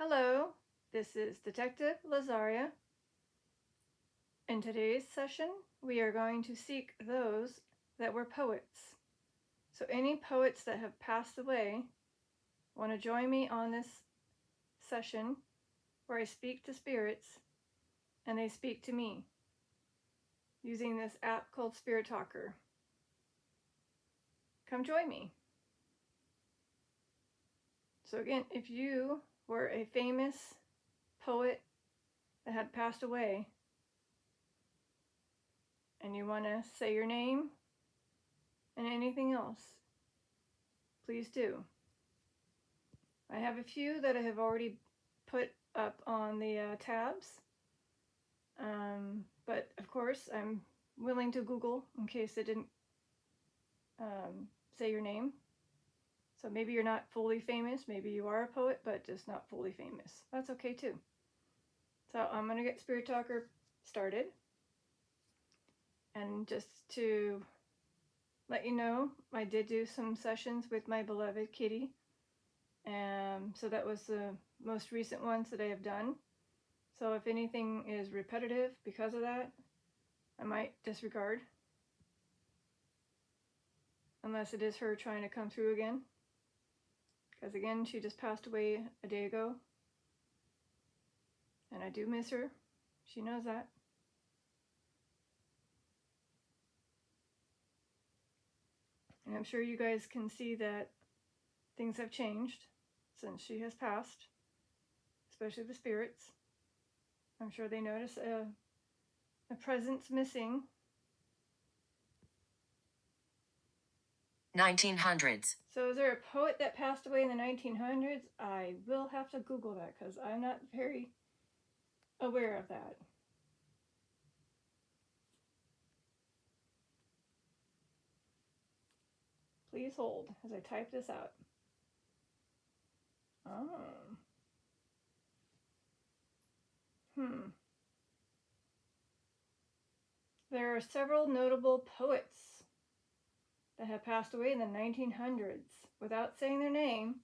Hello, this is Detective Lazaria. In today's session, we are going to seek those that were poets. So any poets that have passed away want to join me on this session where I speak to spirits and they speak to me using this app called Spirit Talker. Come join me. So again, if you were a famous poet that had passed away and you want to say your name and anything else, please do. I have a few that I have already put up on the tabs, but of course I'm willing to Google in case it didn't say your name. So maybe you're not fully famous, maybe you are a poet, but just not fully famous. That's okay too. So I'm going to get Spirit Talker started. And just to let you know, I did do some sessions with my beloved Kitty. So that was the most recent ones that I have done. So if anything is repetitive because of that, I might disregard. Unless it is her trying to come through again. Because again, she just passed away a day ago. And I do miss her. She knows that. And I'm sure you guys can see that things have changed since she has passed. Especially the spirits. I'm sure they notice a presence missing. 1900s. So is there a poet that passed away in the 1900s? I will have to Google that because I'm not very aware of that. Please hold as I type this out. Oh. There are several notable poets that have passed away in the 1900s. Without saying their name,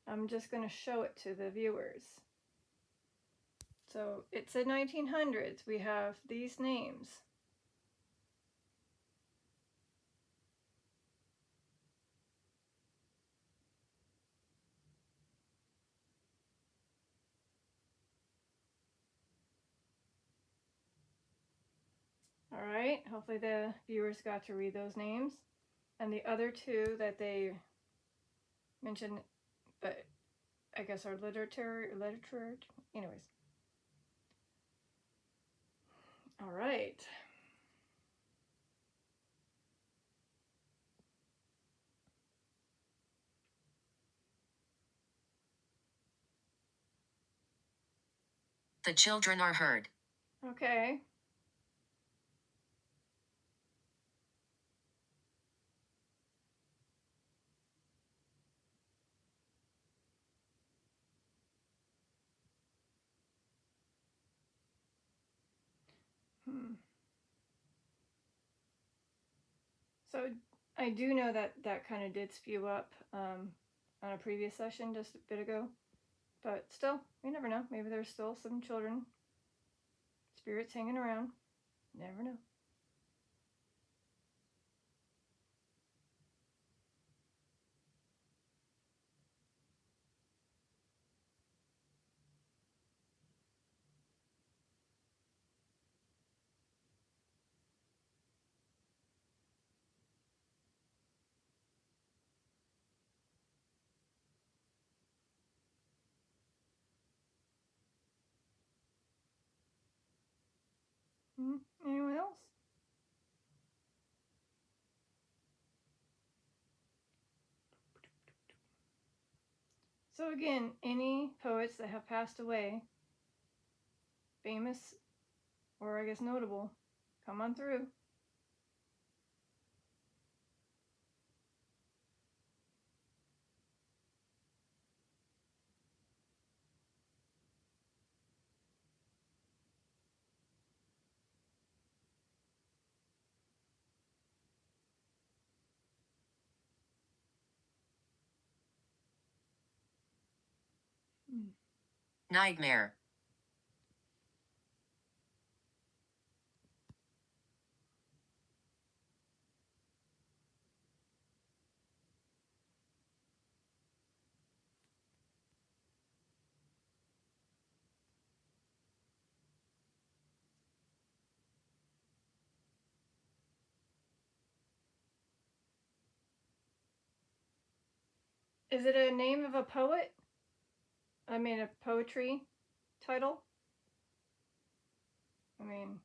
I'm just going to show it to the viewers. So it's the 1900s. We have these names. All right, hopefully the viewers got to read those names. And the other two that they mentioned, but I guess are literature, anyways. All right. The children are heard. Okay. So I do know that that kind of did spew up on a previous session just a bit ago. But still, you never know. Maybe there's still some children, spirits hanging around. Never know. Anyone else? So again, any poets that have passed away, famous or I guess notable, come on through. Nightmare. Is it a name of a poet? I mean, a poetry title? I mean,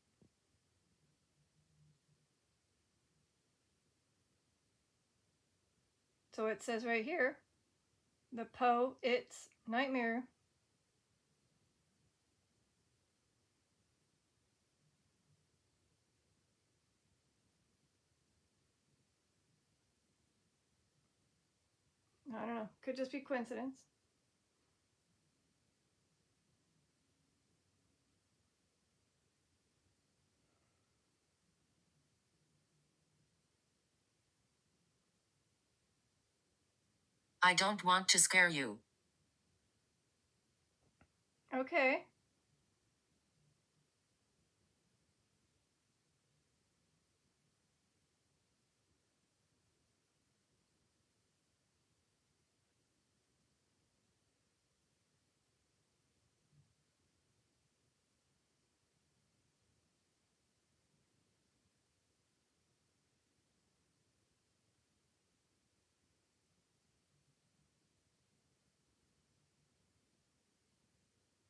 so it says right here, the Poet's Nightmare. I don't know. Could just be coincidence. I don't want to scare you. Okay.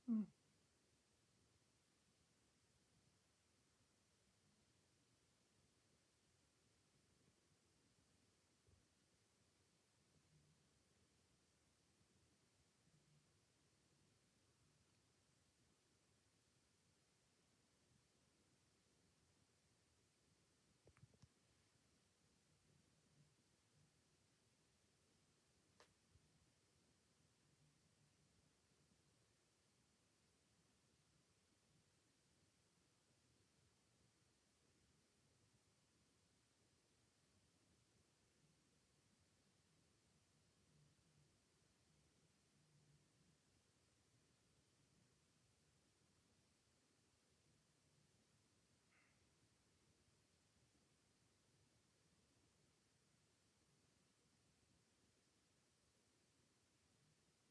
Hmm.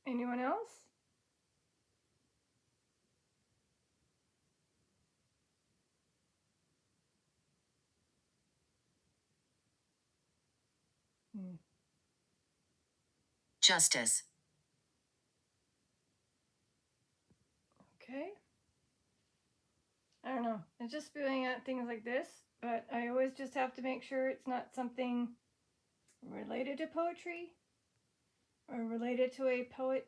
Anyone else? Hmm. Justice. Okay. I don't know. It's just spewing out things like this, but I always just have to make sure it's not something related to poetry or related to a poet.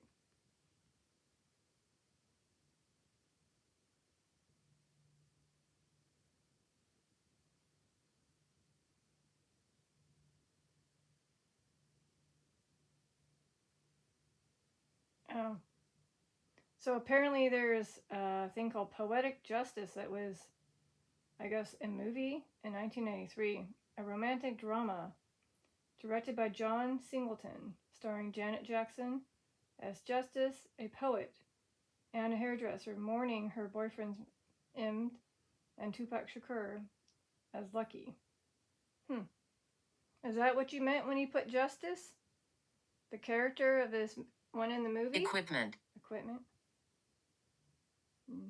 Oh. So apparently there's a thing called Poetic Justice that was, I guess, a movie in 1993, a romantic drama directed by John Singleton, starring Janet Jackson as Justice, a poet, and a hairdresser mourning her boyfriend's Imd, and Tupac Shakur as Lucky. Is that what you meant when you put Justice? The character of this one in the movie? Equipment. Equipment. Hmm.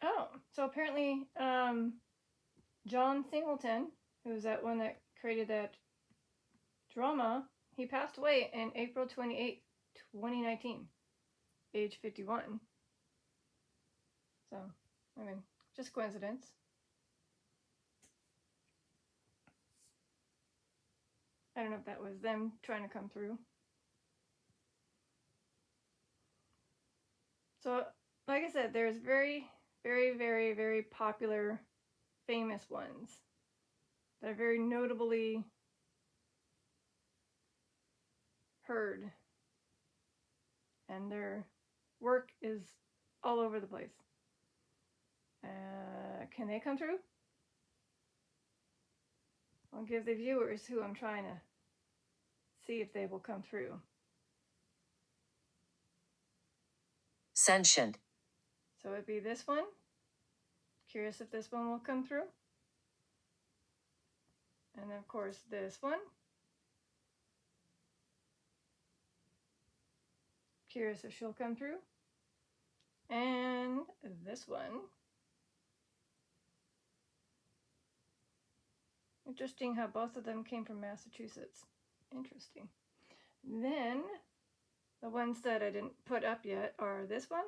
Oh, so apparently, John Singleton, who's that one that created that drama, he passed away in April 28th, 2019, age 51. So, I mean, just coincidence. I don't know if that was them trying to come through. So, like I said, there's very very, very, very popular, famous ones that are very notably heard, and their work is all over the place. Can they come through? I'll give the viewers who I'm trying to see if they will come through. Sentient. So it'd be this one. Curious if this one will come through. And of course this one. Curious if she'll come through. And this one. Interesting how both of them came from Massachusetts. Interesting. Then the ones that I didn't put up yet are this one,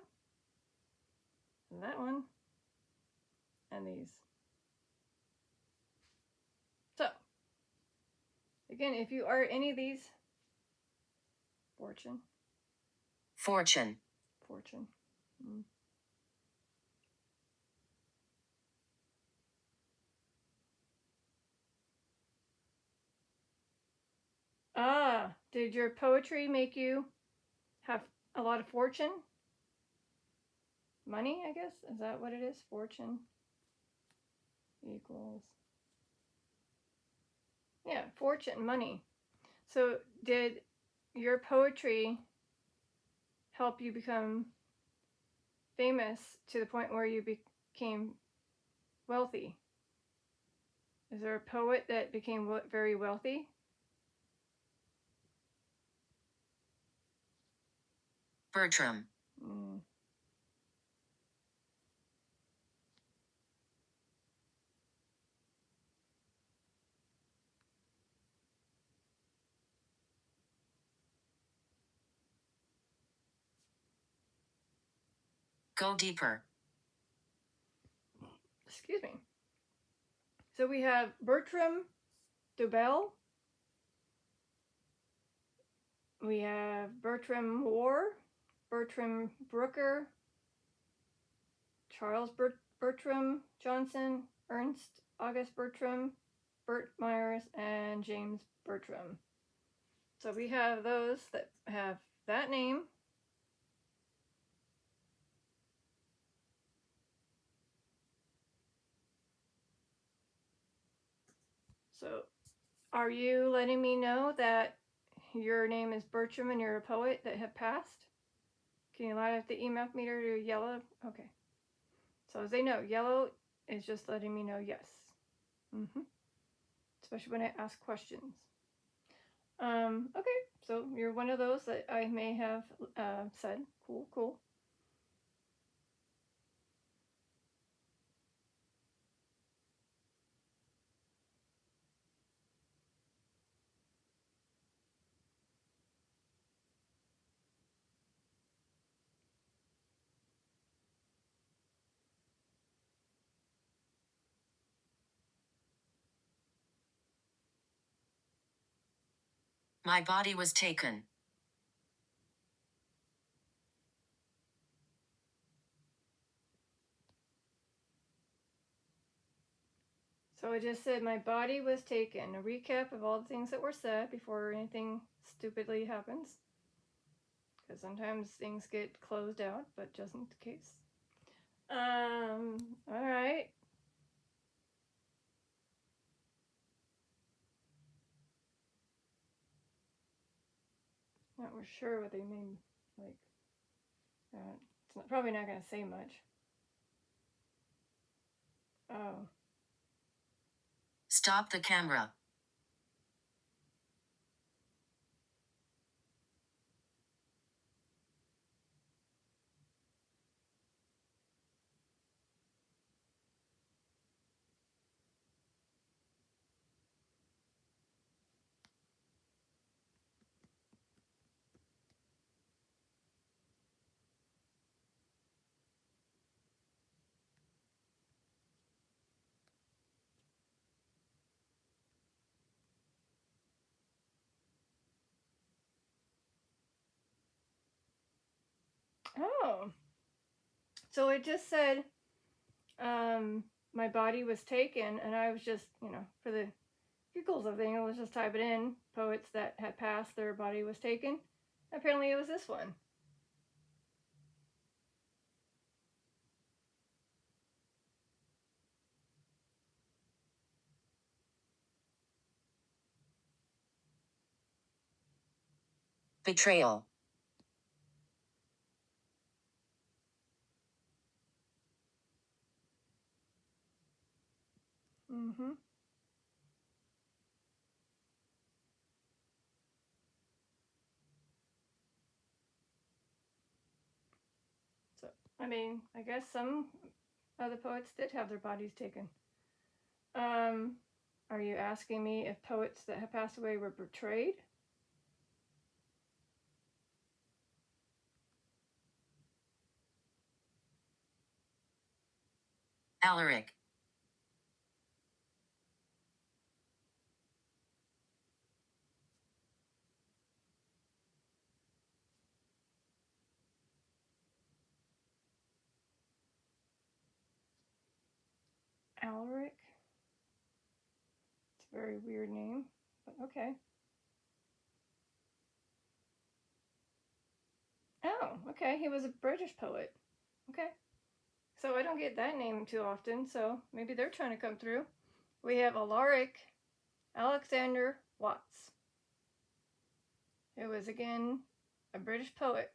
and that one, and these. So, again, if you are any of these, fortune. Ah, did your poetry make you have a lot of fortune? Money, I guess? Is that what it is? Fortune equals... Yeah, fortune, money. So did your poetry help you become famous to the point where you became wealthy? Is there a poet that became very wealthy? Bertram. Go deeper. Excuse me. So we have Bertram Dubell. We have Bertram Moore, Bertram Brooker, Charles Bertram Johnson, Ernst August Bertram, Bert Myers, and James Bertram. So we have those that have that name. So are you letting me know that your name is Bertram and you're a poet that have passed? Can you light up the EMF meter to yellow? Okay. So as they know, yellow is just letting me know yes. Especially when I ask questions. Okay, so you're one of those that I may have said. Cool. My body was taken. So I just said my body was taken. A recap of all the things that were said before anything stupidly happens. Because sometimes things get closed out, but just in case. Alright. Not we're sure what they mean, like, it's probably not going to say much. Oh. Stop the camera. Oh. So it just said My body was taken, and I was just, for the giggles of things, let's just type it in. Poets that had passed, their body was taken. Apparently, it was this one. Betrayal. Mm-hmm. So, I mean, I guess some other poets did have their bodies taken. Are you asking me if poets that have passed away were betrayed? Alaric. Alaric? It's a very weird name, but okay. Oh, okay. He was a British poet. Okay. So I don't get that name too often, so maybe they're trying to come through. We have Alaric Alexander Watts, who was again a British poet.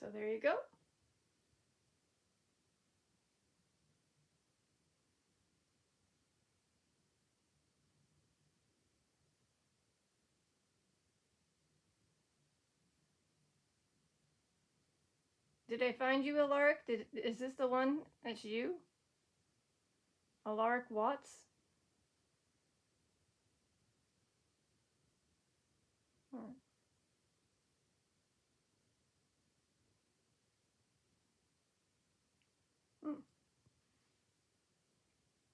So there you go. Did I find you, Alaric? Is this the one that's you? Alaric Watts? Hmm. Hmm.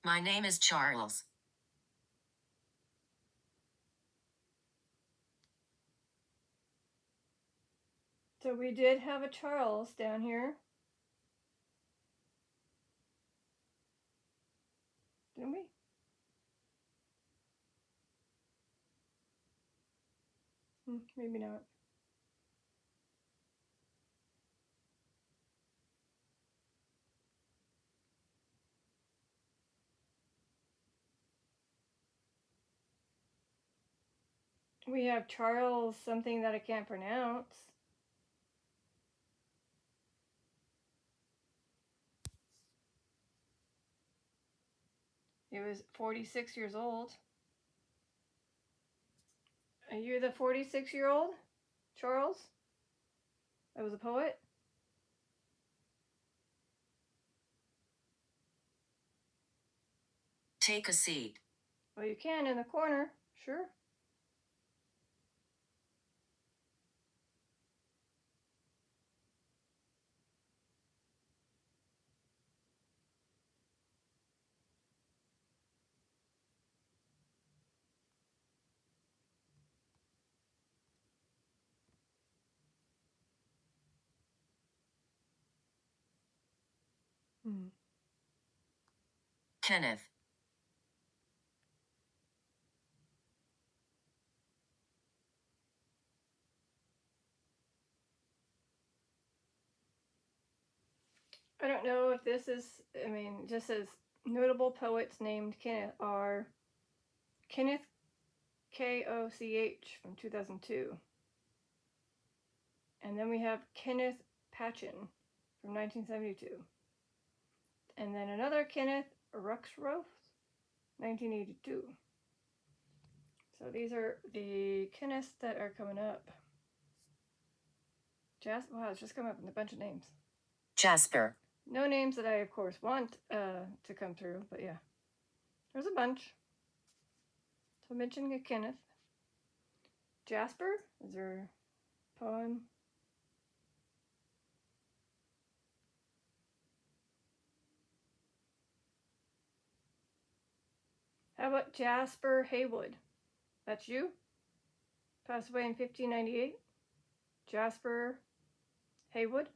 My name is Charles. So we did have a Charles down here. Didn't we? Maybe not. We have Charles something that I can't pronounce. He was 46 years old. Are you the 46-year-old, Charles? That was a poet? Take a seat. Well, you can in the corner, sure. Kenneth. I don't know if this is, I mean, just says notable poets named Kenneth are Kenneth Koch from 2002. And then we have Kenneth Patchen from 1972. And then another Kenneth Ruxroth, 1982. So these are the Kenneths that are coming up. Wow, it's just coming up in a bunch of names. Jasper. No names that I, of course, want to come through, but yeah. There's a bunch. So mentioning a Kenneth. Jasper is there a poem. How about Jasper Haywood? That's you? Passed away in 1598? Jasper Haywood?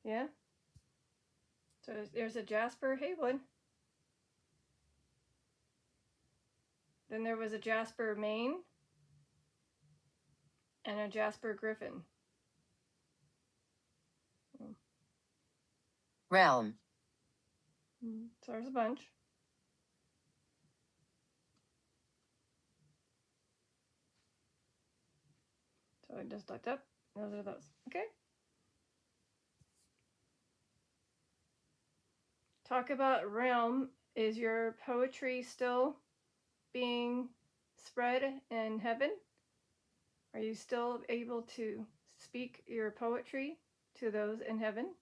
Yeah? So there's a Jasper Haywood. Then there was a Jasper Maine and a Jasper Griffin. Realm. So there's a bunch. So I just looked up. Those are those. Okay. Talk about realm. Is your poetry still being spread in heaven? Are you still able to speak your poetry to those in heaven?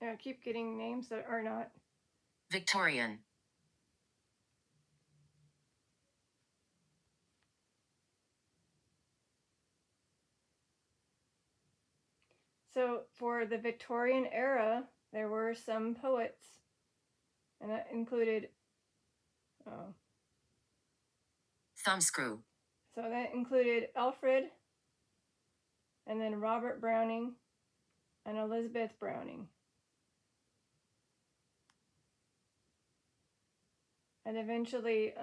Yeah, I keep getting names that are not. Victorian. So for the Victorian era, there were some poets, and that included, Thumbscrew. so that included Alfred, and then Robert Browning, and Elizabeth Browning. And eventually,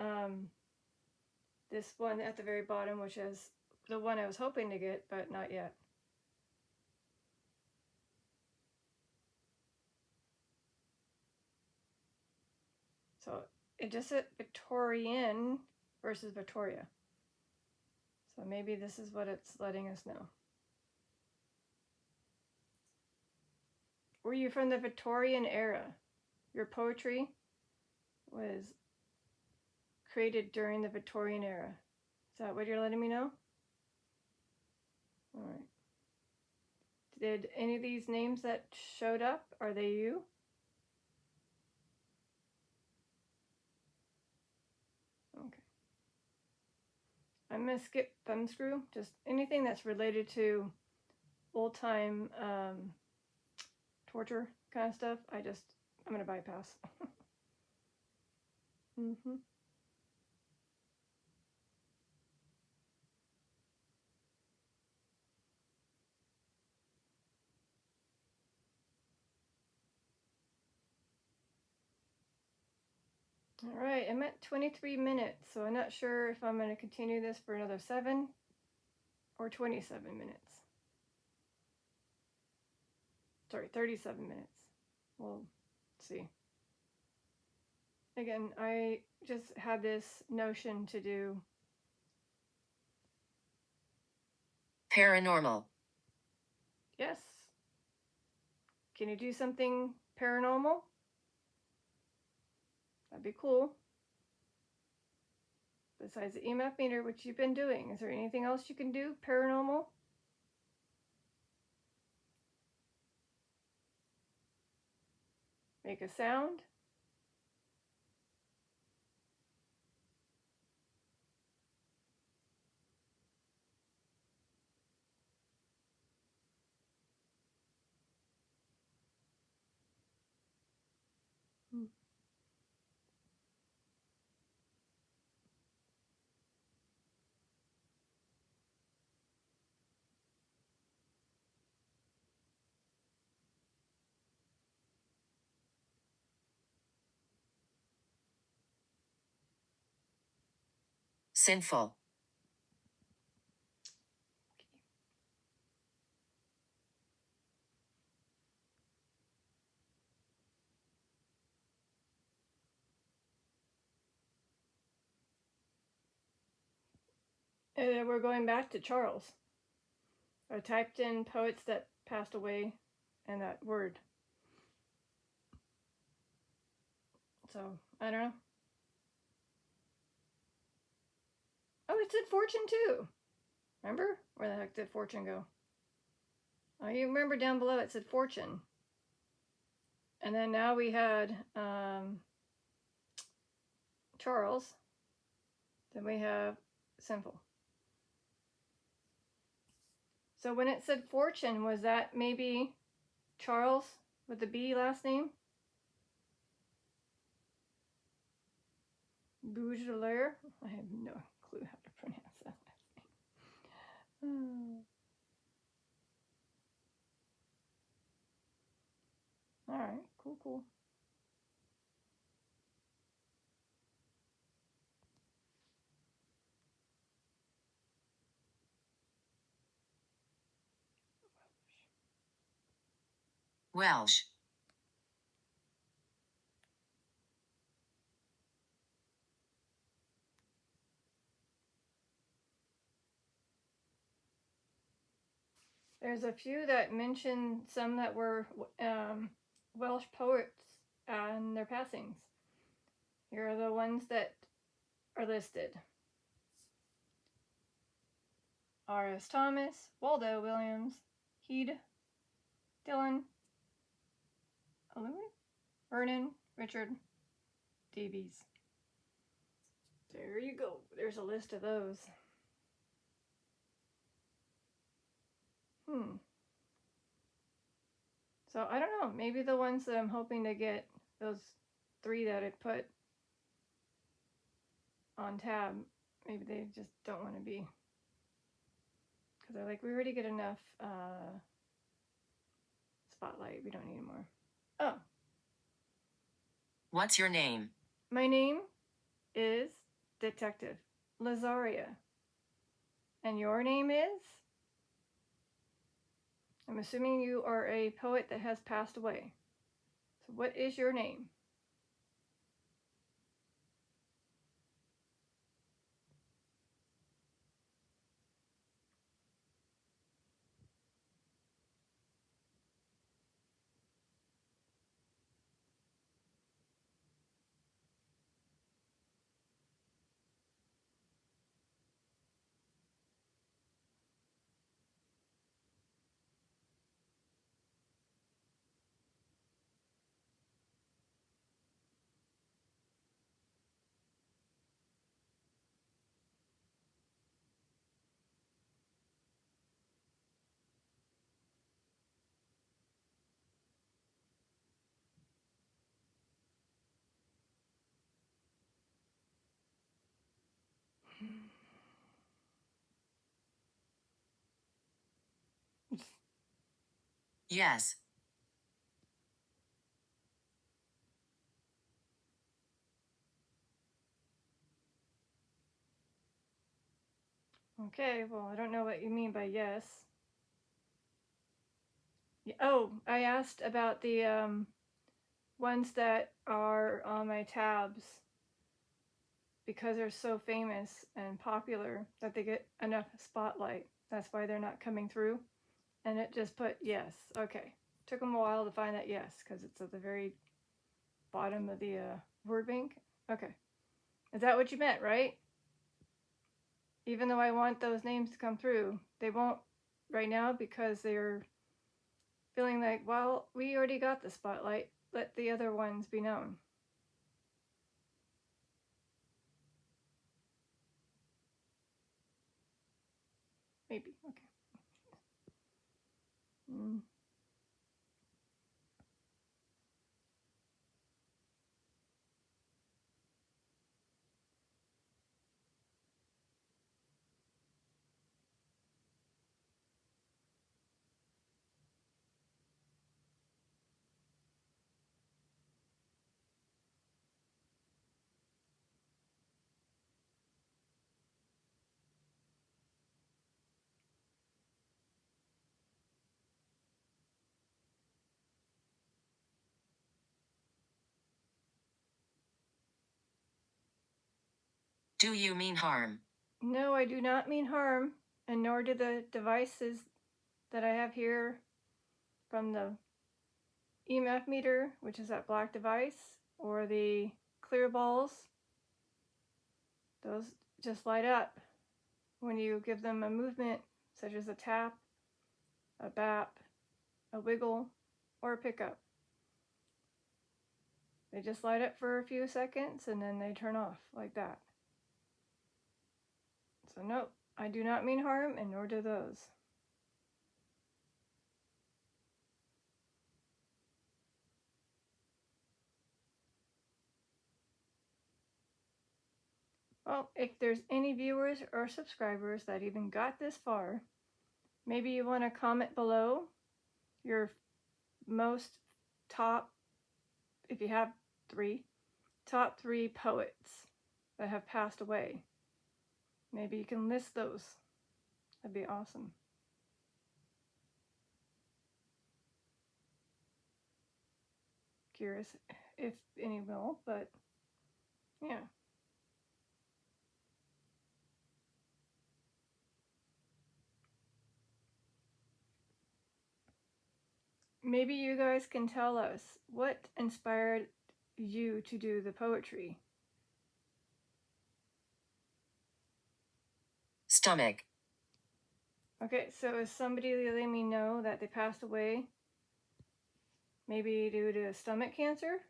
this one at the very bottom, which is the one I was hoping to get, but not yet. So it just said Victorian versus Victoria. So maybe this is what it's letting us know. Were you from the Victorian era? Your poetry was created during the Victorian era. Is that what you're letting me know? All right. Did any of these names that showed up, are they you? Okay. I'm going to skip Thumbscrew. Just anything that's related to old time torture kind of stuff. I'm going to bypass. All right, I'm at 23 minutes, so I'm not sure if I'm going to continue this for another 7 or 27 minutes. Sorry, 37 minutes. We'll see. Again, I just had this notion to do Paranormal. Yes. Can you do something paranormal? That'd be cool. Besides the EMF meter, which you've been doing, is there anything else you can do paranormal? Make a sound? Sinful. And then we're going back to Charles. I typed in poets that passed away and that word. So, I don't know. Oh, it said fortune too. Remember? Where the heck did fortune go? Oh, you remember down below it said fortune. And then now we had Charles. Then we have sinful. So when it said fortune, was that maybe Charles with the B last name? Baudelaire? I have no clue how to pronounce that last name. All right, cool. Welsh. There's a few that mention some that were Welsh poets and their passings. Here are the ones that are listed. R.S. Thomas, Waldo Williams, Heed, Dillon, Vernon, Richard, Davies. There you go. There's a list of those. So I don't know. Maybe the ones that I'm hoping to get, those 3 that I put on tab, maybe they just don't want to be. Because they're like, we already get enough spotlight. We don't need more. Oh. What's your name? My name is Detective Lazaria. And your name is? I'm assuming you are a poet that has passed away. So what is your name? Yes. Okay, well, I don't know what you mean by yes. Oh, I asked about the ones that are on my tabs because they're so famous and popular that they get enough spotlight. That's why they're not coming through. And it just put yes. Okay. Took them a while to find that yes because it's at the very bottom of the word bank. Okay. Is that what you meant, right? Even though I want those names to come through, they won't right now because they're feeling like, well, we already got the spotlight. Let the other ones be known. Maybe. Okay. Do you mean harm? No, I do not mean harm, and nor do the devices that I have here from the EMF meter, which is that black device, or the clear balls. Those just light up when you give them a movement such as a tap, a bap, a wiggle, or a pickup. They just light up for a few seconds and then they turn off like that. So nope, I do not mean harm, and nor do those. Well, if there's any viewers or subscribers that even got this far, maybe you want to comment below your most top, if you have top three poets that have passed away. Maybe you can list those. That'd be awesome. Curious if any will, but yeah. Maybe you guys can tell us what inspired you to do the poetry. Stomach. Okay, so is somebody letting me know that they passed away? Maybe due to stomach cancer?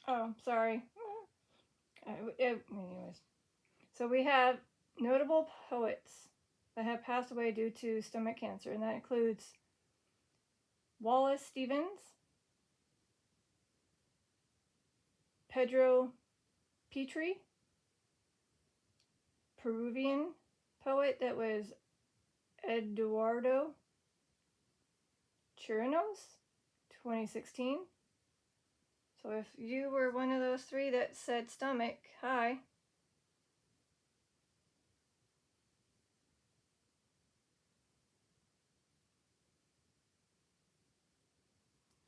Oh, sorry. Anyways, so we have notable poets that have passed away due to stomach cancer, and that includes Wallace Stevens, Pedro Petrie, Peruvian poet that was Eduardo Chirinos, 2016. So if you were one of those three that said stomach, hi.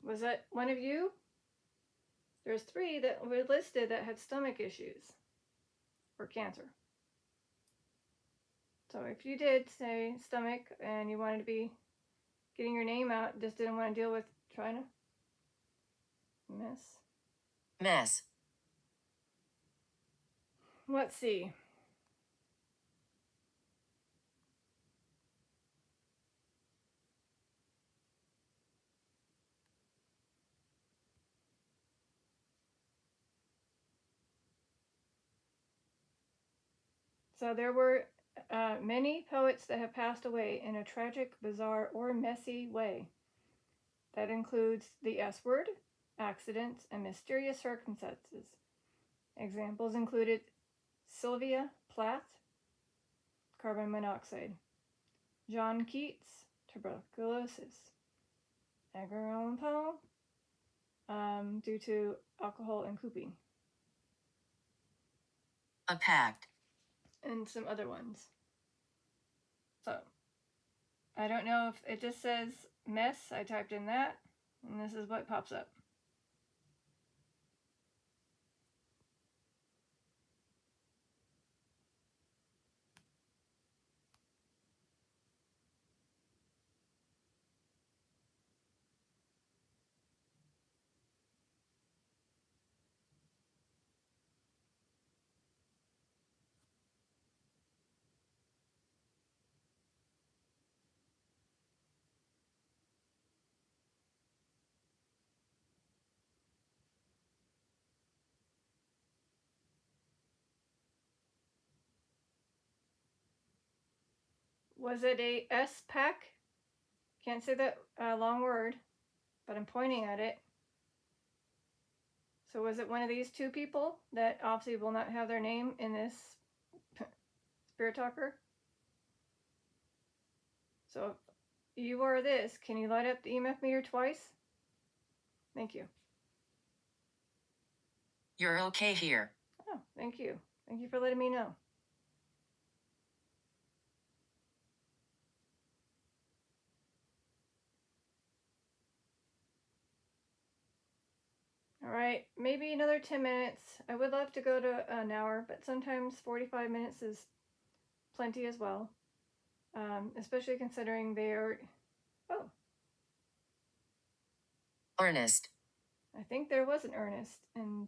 Was that one of you? There's three that were listed that had stomach issues or cancer. So if you did say stomach and you wanted to be getting your name out, just didn't want to deal with trying to Mess. Let's see. So there were many poets that have passed away in a tragic, bizarre, or messy way. That includes the S word, accidents, and mysterious circumstances. Examples included Sylvia Plath, carbon monoxide, John Keats, tuberculosis, Edgar Allan Poe, due to alcohol and pooping, A pact. and some other ones. So, I don't know if it just says mess. I typed in that, and this is what pops up. Was it a S pack? Can't say that long word, but I'm pointing at it. So was it one of these two people that obviously will not have their name in this Spirit Talker? So if you are this, can you light up the EMF meter twice? Thank you. You're okay here. Oh, thank you. Thank you for letting me know. All right, maybe another 10 minutes. I would love to go to an hour, but sometimes 45 minutes is plenty as well. Especially considering they are. Oh, Ernest. I think there was an Ernest, and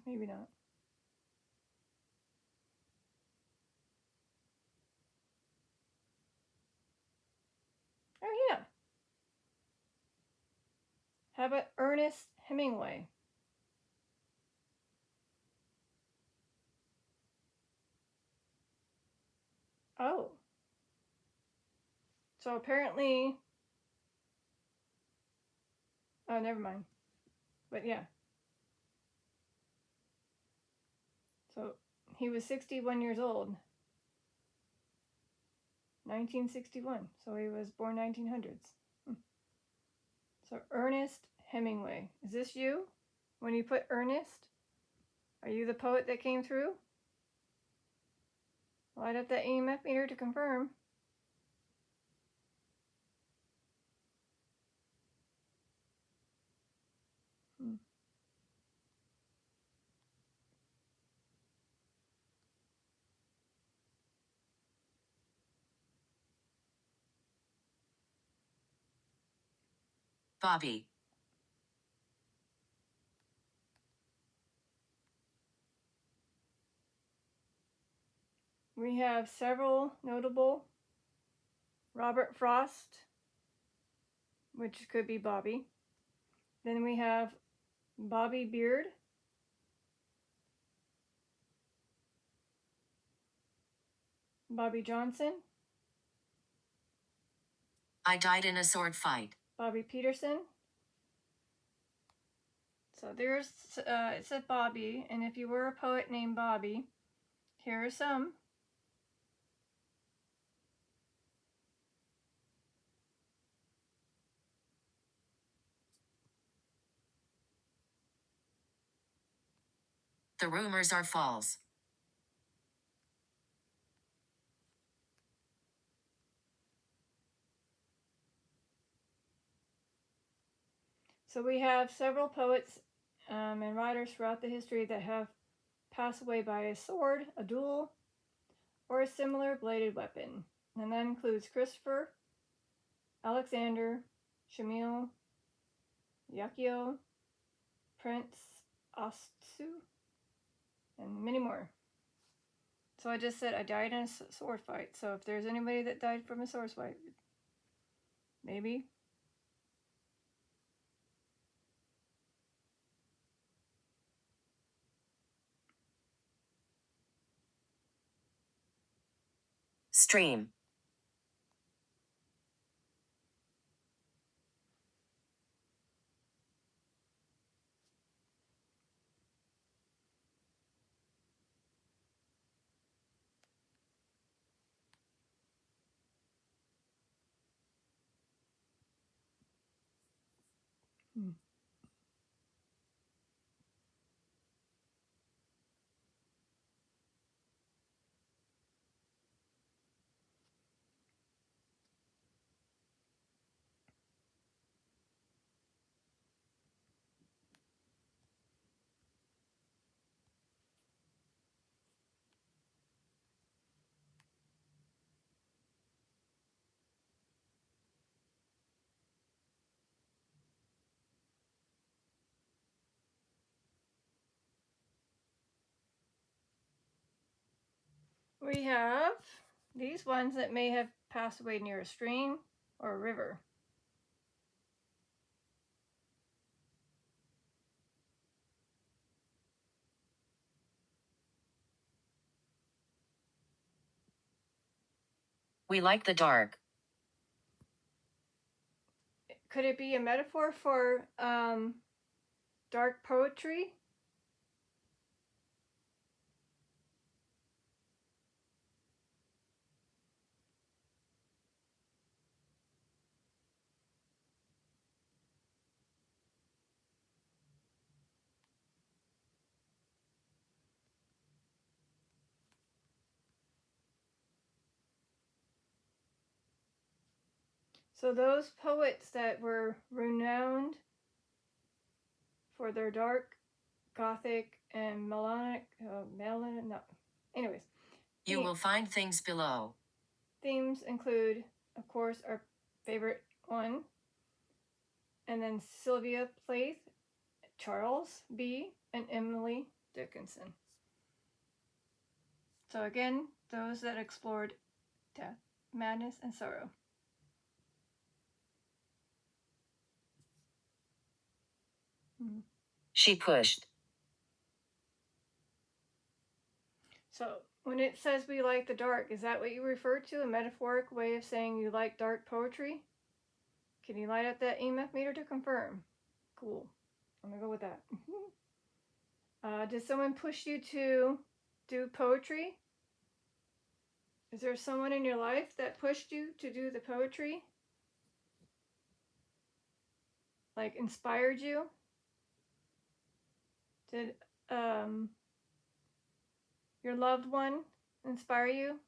maybe not. Oh, yeah. How about Ernest Hemingway? Oh. So apparently. Oh, never mind. But yeah. So he was 61 years old. 1961. So he was born 1900s. So Ernest Hemingway. Is this you? When you put Ernest? Are you the poet that came through? Light up that EMF meter to confirm. Bobby. We have several notable. Robert Frost, which could be Bobby. Then we have Bobby Beard. Bobby Johnson. I died in a sword fight. Bobby Peterson. So there's, it said Bobby, and if you were a poet named Bobby, here are some. The rumors are false. So we have several poets and writers throughout the history that have passed away by a sword, a duel, or a similar bladed weapon. And that includes Christopher, Alexander, Shamil, Yakio, Prince Astu, and many more. So I just said I died in a sword fight. So if there's anybody that died from a sword fight, maybe. Stream. We have these ones that may have passed away near a stream or a river. We like the dark. Could it be a metaphor for dark poetry. So those poets that were renowned for their dark, gothic, and anyways. You will find things below. Themes include, of course, our favorite one, and then Sylvia Plath, Charles B., and Emily Dickinson. So again, those that explored death, madness, and sorrow. She pushed. So when it says we like the dark, is that what you refer to? A metaphoric way of saying you like dark poetry? Can you light up that EMF meter to confirm? Cool. I'm gonna go with that. Did someone push you to do poetry? Is there someone in your life that pushed you to do the poetry? Like inspired you? Did your loved one inspire you?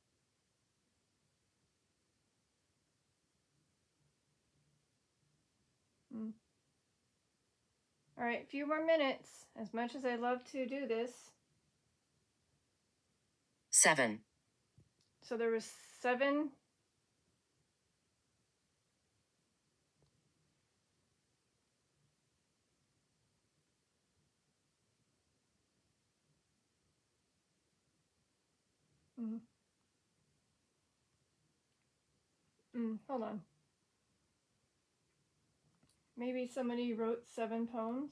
All right, a few more minutes. As much as I love to do this. 7. So there was 7. Hold on. Maybe somebody wrote 7 poems.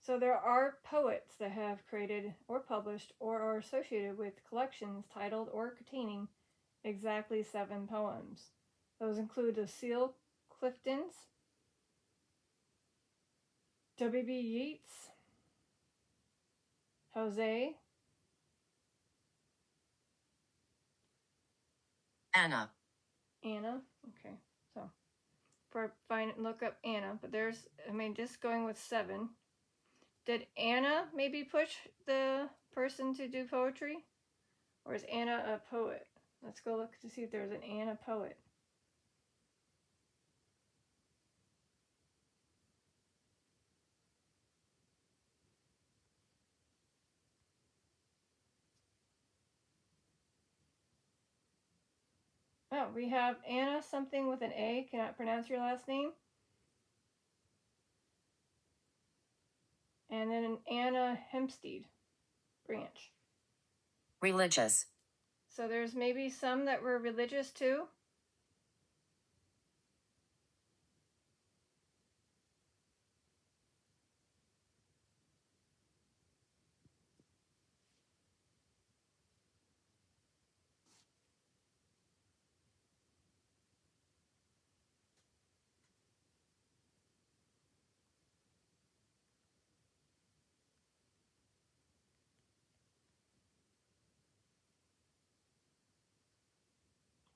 So there are poets that have created or published or are associated with collections titled or containing exactly 7 poems. Those include Lucille Clifton's, W.B. Yeats, Jose, Anna. Okay, so look up Anna, but there's, just going with 7. Did Anna maybe push the person to do poetry? Or is Anna a poet? Let's go look to see if there's an Anna poet. Oh, we have Anna something with an A. Cannot pronounce your last name. And then an Anna Hempstead branch. Religious. So there's maybe some that were religious too.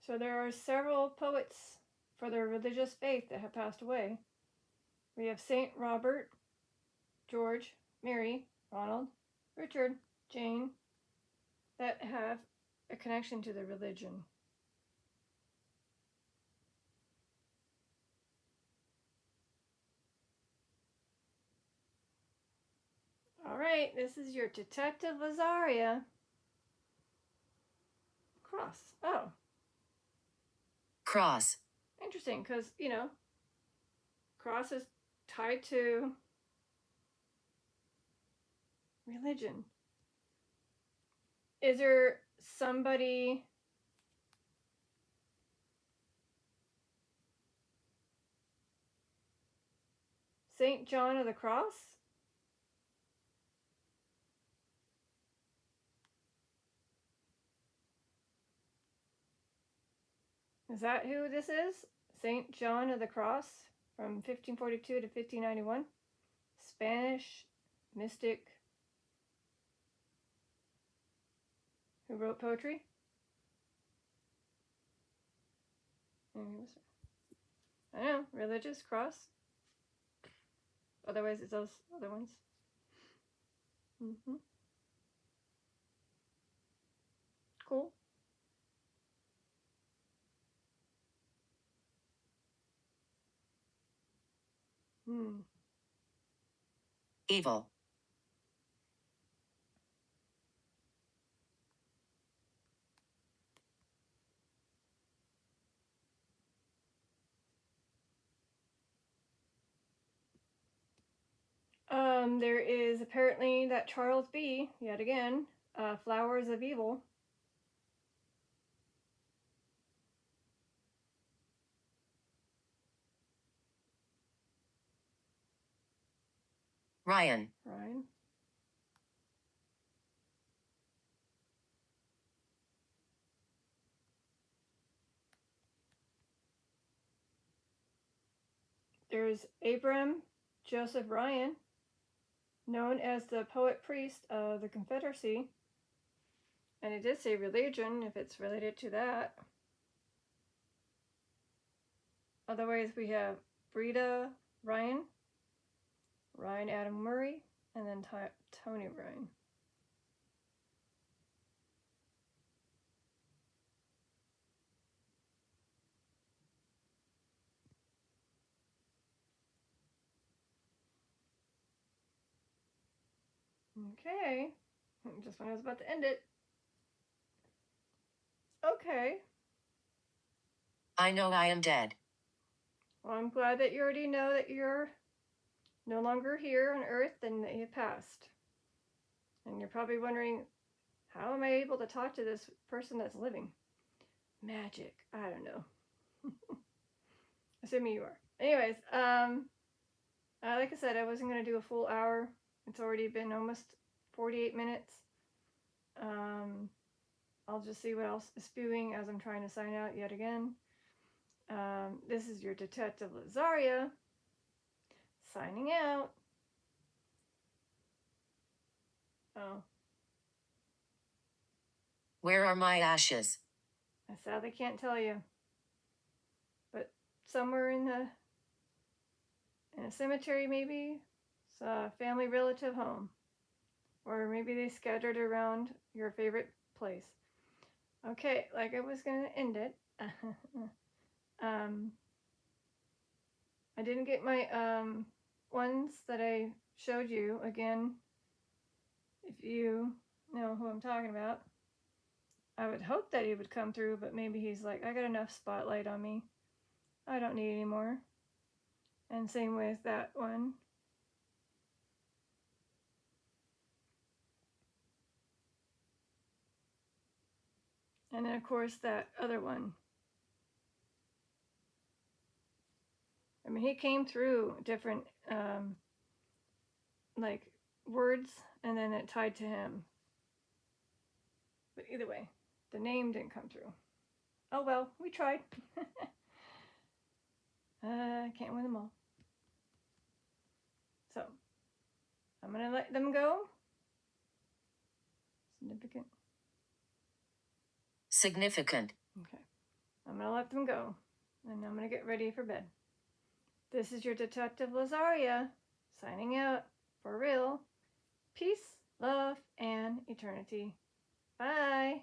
So there are several poets for their religious faith that have passed away. We have Saint Robert, George, Mary, Ronald, Richard, Jane, that have a connection to the religion. All right, this is your Detective Lazaria. Cross. Oh. Cross. Interesting, because, cross is tied to religion. Is there somebody St. John of the Cross? Is that who this is? Saint John of the Cross from 1542 to 1591. Spanish mystic who wrote poetry. I don't know, religious cross. Otherwise, it's those other ones. Cool. Evil. There is apparently that Charles B. Yet again, Flowers of Evil. Ryan. Ryan. There's Abram Joseph Ryan, known as the poet priest of the Confederacy. And it did say religion, if it's related to that. Otherwise, we have Breda Ryan, Ryan Adam Murray, and then Tony Ryan. Okay, just when I was about to end it. Okay. I know I am dead. Well, I'm glad that you already know that you're no longer here on Earth and that you passed. And you're probably wondering, how am I able to talk to this person that's living? Magic. I don't know. Assuming you are. Anyways, like I said, I wasn't going to do a full hour. It's already been almost 48 minutes. I'll just see what else is spewing as I'm trying to sign out yet again. This is your Detective Lazaria signing out. Oh. Where are my ashes? I sadly can't tell you. But somewhere in a cemetery, maybe. It's a family relative home. Or maybe they scattered around your favorite place. Okay, like I was going to end it. I didn't get my ones that I showed you. Again, if you know who I'm talking about. I would hope that he would come through, but maybe he's like, I got enough spotlight on me. I don't need any more. And same with that one. And then, of course, that other one. I mean, he came through different, like, words, and then it tied to him. But either way, the name didn't come through. Oh well, we tried. Can't win them all. So, I'm going to let them go. Significant. Significant. Okay. I'm going to let them go. And I'm going to get ready for bed. This is your Detective Lazaria, signing out for real. Peace, love, and eternity. Bye.